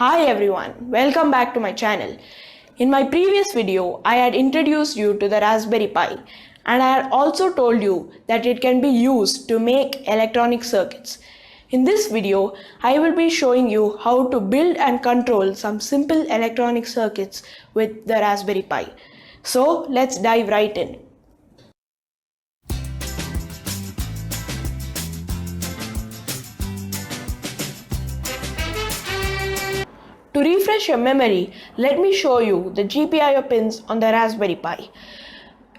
Hi everyone, welcome back to my channel. In my previous video, I had introduced you to the Raspberry Pi and I had also told you that it can be used to make electronic circuits. In this video, I will be showing you how to build and control some simple electronic circuits with the Raspberry Pi. So let's dive right in. To refresh your memory, let me show you the GPIO pins on the Raspberry Pi.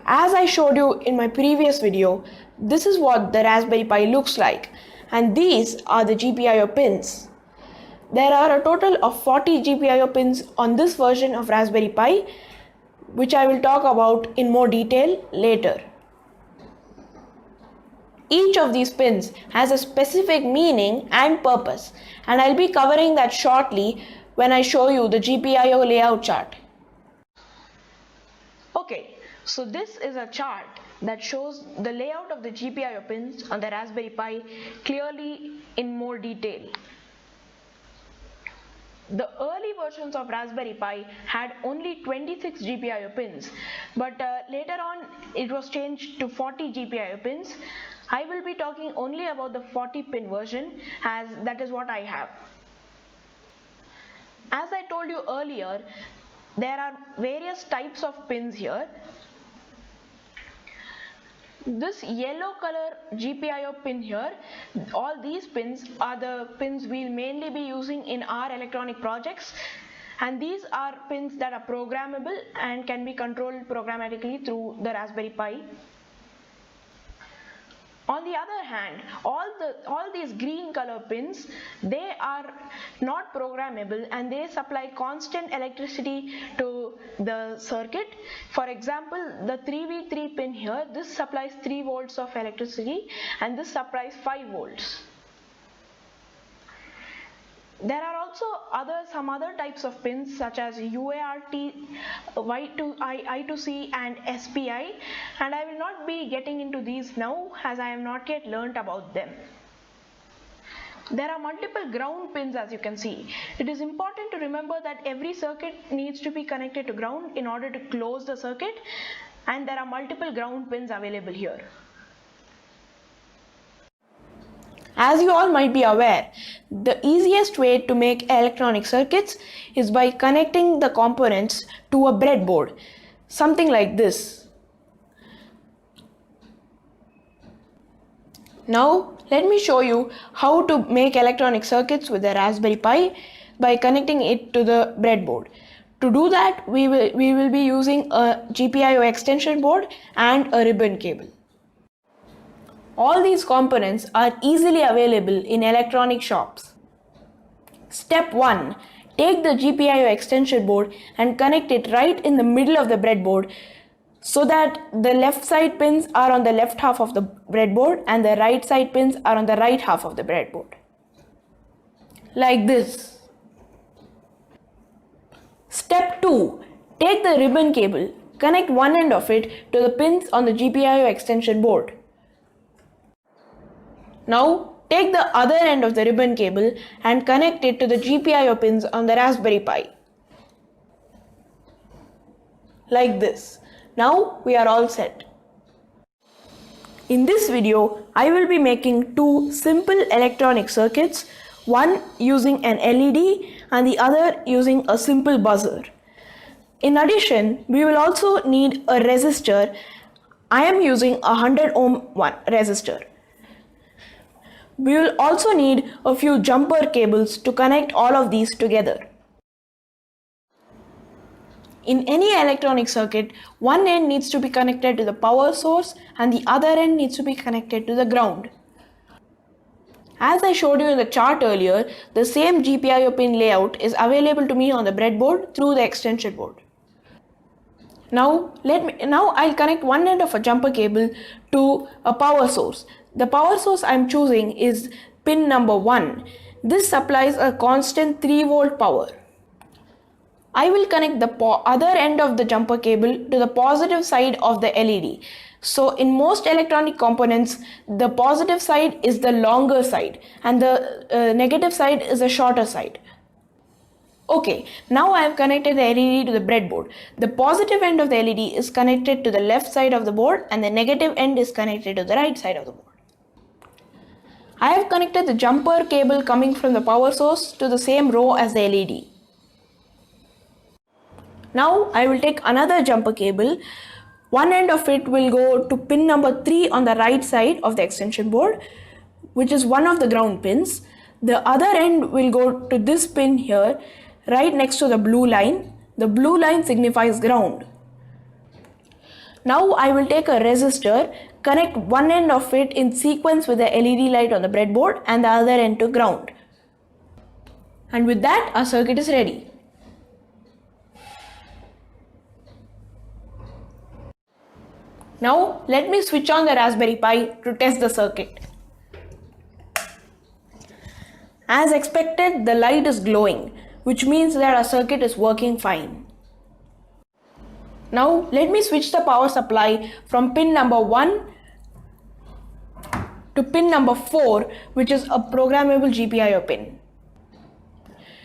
As I showed you in my previous video, this is what the Raspberry Pi looks like, and these are the GPIO pins. There are a total of 40 GPIO pins on this version of Raspberry Pi, which I will talk about in more detail later. Each of these pins has a specific meaning and purpose, and I'll be covering that shortly when I show you the GPIO layout chart. Okay, so this is a chart that shows the layout of the GPIO pins on the Raspberry Pi clearly in more detail. The early versions of Raspberry Pi had only 26 GPIO pins, but later on it was changed to 40 GPIO pins. I will be talking only about the 40 pin version as that is what I have. As I told you earlier, there are various types of pins here. This yellow color GPIO pin here, all these pins are the pins we'll mainly be using in our electronic projects, and these are pins that are programmable and can be controlled programmatically through the Raspberry Pi. On the other hand, all these green color pins, they are not programmable and they supply constant electricity to the circuit. For example, the 3V3 pin here, this supplies 3 volts of electricity and this supplies 5 volts. There are also some other types of pins such as UART, I2C and SPI, and I will not be getting into these now as I have not yet learnt about them. There are multiple ground pins, as you can see. It is important to remember that every circuit needs to be connected to ground in order to close the circuit, and there are multiple ground pins available here. As you all might be aware, the easiest way to make electronic circuits is by connecting the components to a breadboard, something like this. Now, let me show you how to make electronic circuits with the Raspberry Pi by connecting it to the breadboard. To do that, we will be using a GPIO extension board and a ribbon cable. All these components are easily available in electronic shops. Step 1. Take the GPIO extension board and connect it right in the middle of the breadboard so that the left side pins are on the left half of the breadboard and the right side pins are on the right half of the breadboard. Like this. Step 2. Take the ribbon cable, connect one end of it to the pins on the GPIO extension board. Now, take the other end of the ribbon cable and connect it to the GPIO pins on the Raspberry Pi. Like this. Now, we are all set. In this video, I will be making two simple electronic circuits, one using an LED and the other using a simple buzzer. In addition, we will also need a resistor. I am using a 100 ohm resistor. We will also need a few jumper cables to connect all of these together. In any electronic circuit, one end needs to be connected to the power source and the other end needs to be connected to the ground. As I showed you in the chart earlier, the same GPIO pin layout is available to me on the breadboard through the extension board. Now I'll connect one end of a jumper cable to a power source. The power source I'm choosing is pin number 1. This supplies a constant 3 volt power. I will connect the other end of the jumper cable to the positive side of the LED. So in most electronic components, the positive side is the longer side and the negative side is the shorter side. Okay, now I have connected the LED to the breadboard. The positive end of the LED is connected to the left side of the board and the negative end is connected to the right side of the board. I have connected the jumper cable coming from the power source to the same row as the LED. Now I will take another jumper cable. One end of it will go to pin number 3 on the right side of the extension board, which is one of the ground pins. The other end will go to this pin here, right next to the blue line. The blue line signifies ground. Now I will take a resistor, connect one end of it in sequence with the LED light on the breadboard and the other end to ground. And with that, our circuit is ready. Now let me switch on the Raspberry Pi to test the circuit. As expected, the light is glowing, which means that our circuit is working fine. Now let me switch the power supply from pin number 1 to pin number 4, which is a programmable GPIO pin.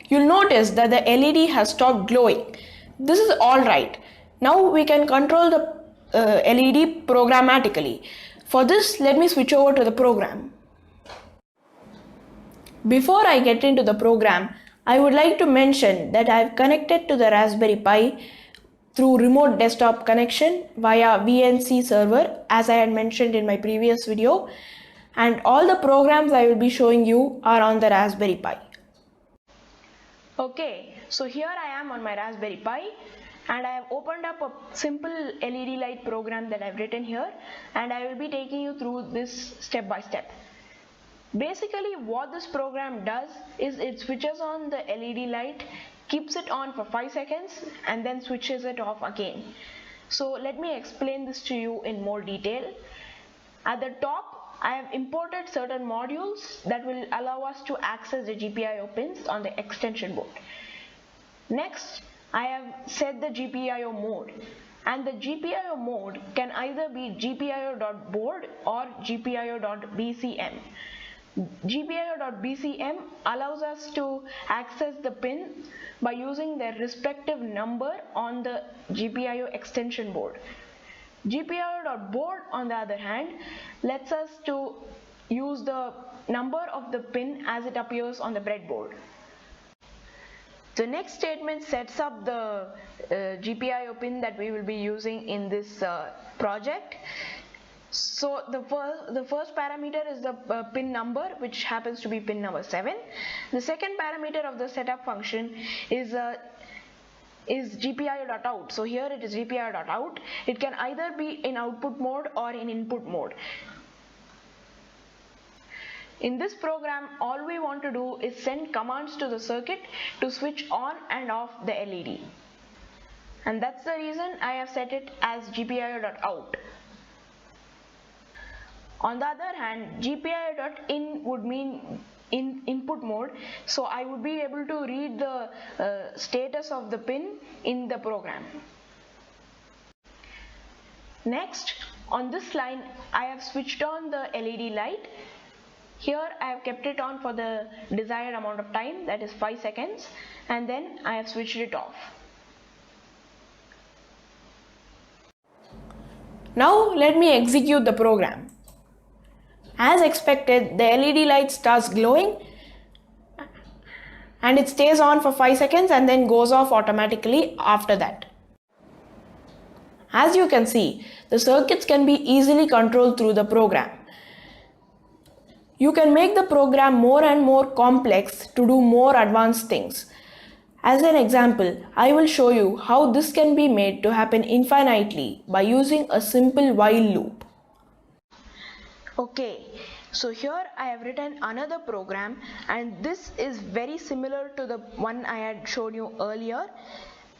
You'll notice that the LED has stopped glowing. This is alright. Now we can control the LED programmatically. For this, let me switch over to the program. Before I get into the program, I would like to mention that I have connected to the Raspberry Pi through remote desktop connection via VNC server, as I had mentioned in my previous video, and all the programs I will be showing you are on the Raspberry Pi. Okay, so here I am on my Raspberry Pi and I have opened up a simple LED light program that I've written here, and I will be taking you through this step by step. Basically what this program does is it switches on the LED light, keeps it on for 5 seconds and then switches it off again. So let me explain this to you in more detail. At the top, I have imported certain modules that will allow us to access the GPIO pins on the extension board. Next, I have set the GPIO mode, and the GPIO mode can either be GPIO.board or GPIO.BCM. GPIO.BCM allows us to access the pin by using their respective number on the GPIO extension board. GPIO.board, on the other hand, lets us to use the number of the pin as it appears on the breadboard. The next statement sets up the GPIO pin that we will be using in this project. So the first parameter is the pin number, which happens to be pin number 7. The second parameter of the setup function is GPIO.out. So here it is GPIO.out. It can either be in output mode or in input mode. In this program, all we want to do is send commands to the circuit to switch on and off the LED. And that's the reason I have set it as GPIO.out. On the other hand, GPIO.in would mean in input mode, so I would be able to read the status of the pin in the program. Next, on this line, I have switched on the LED light. Here I have kept it on for the desired amount of time, that is 5 seconds, and then I have switched it off. Now let me execute the program. As expected, the LED light starts glowing and it stays on for 5 seconds and then goes off automatically after that. As you can see, the circuits can be easily controlled through the program. You can make the program more and more complex to do more advanced things. As an example, I will show you how this can be made to happen infinitely by using a simple while loop. Okay, so here I have written another program, and this is very similar to the one I had shown you earlier.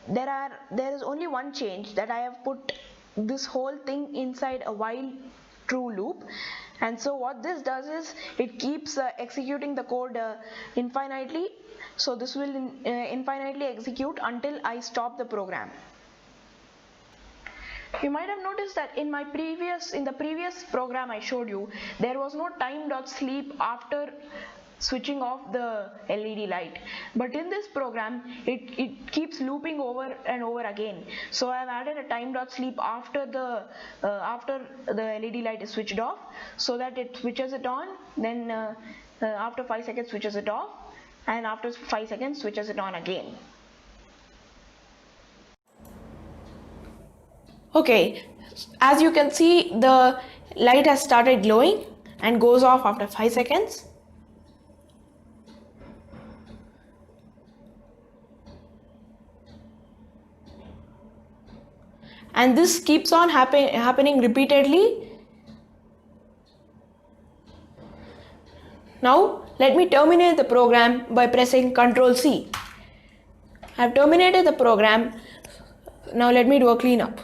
There is only one change, that I have put this whole thing inside a while true loop. And so what this does is it keeps executing the code infinitely. So this will infinitely execute until I stop the program. You might have noticed that in the previous program I showed you, there was no time.sleep after switching off the LED light. But in this program, it keeps looping over and over again. So I have added a time.sleep after the LED light is switched off, so that it switches it on, then after 5 seconds switches it off, and after 5 seconds switches it on again. Okay, as you can see, the light has started glowing and goes off after 5 seconds. And this keeps on happening repeatedly. Now let me terminate the program by pressing Ctrl C. I have terminated the program. Now let me do a cleanup.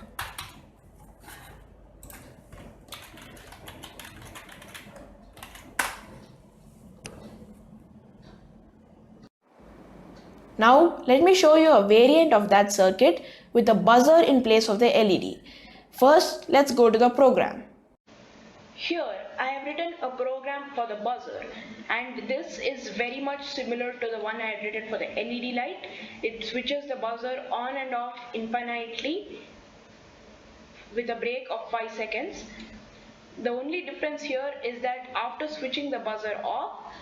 Now let me show you a variant of that circuit with a buzzer in place of the LED. First, let's go to the program. Here I have written a program for the buzzer, and this is very much similar to the one I had written for the LED light. It switches the buzzer on and off infinitely with a break of 5 seconds. The only difference here is that after switching the buzzer off,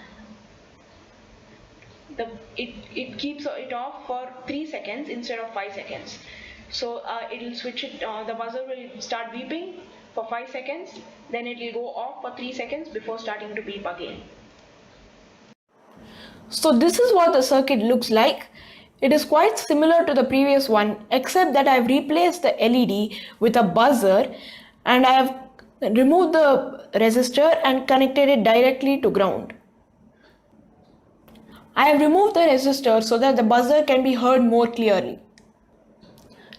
it keeps it off for 3 seconds instead of 5 seconds. So it will switch it, the buzzer will start beeping for 5 seconds, then it will go off for 3 seconds before starting to beep again. So this is what the circuit looks like. It is quite similar to the previous one, except that I have replaced the LED with a buzzer, and I have removed the resistor and connected it directly to ground. I have removed the resistor so that the buzzer can be heard more clearly.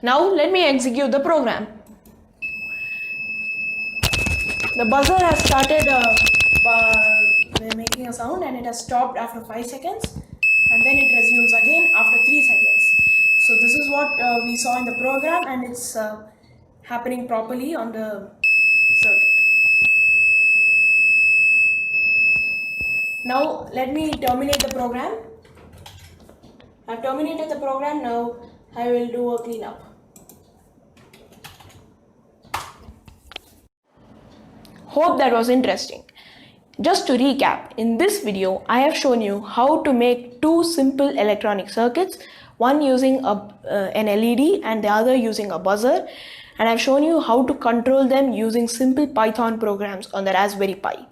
Now let me execute the program. The buzzer has started making a sound, and it has stopped after 5 seconds, and then it resumes again after 3 seconds. So this is what we saw in the program, and it's happening properly on the circuit. Now let me terminate the program. I've terminated the program. Now I will do a cleanup. Hope that was interesting. Just to recap, in this video I have shown you how to make two simple electronic circuits, one using an LED and the other using a buzzer, and I've shown you how to control them using simple Python programs on the Raspberry Pi.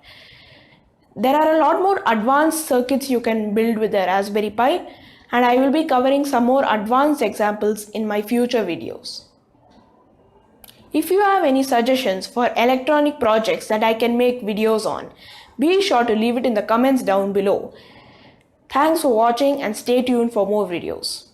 There are a lot more advanced circuits you can build with the Raspberry Pi, and I will be covering some more advanced examples in my future videos. If you have any suggestions for electronic projects that I can make videos on, be sure to leave it in the comments down below. Thanks for watching, and stay tuned for more videos.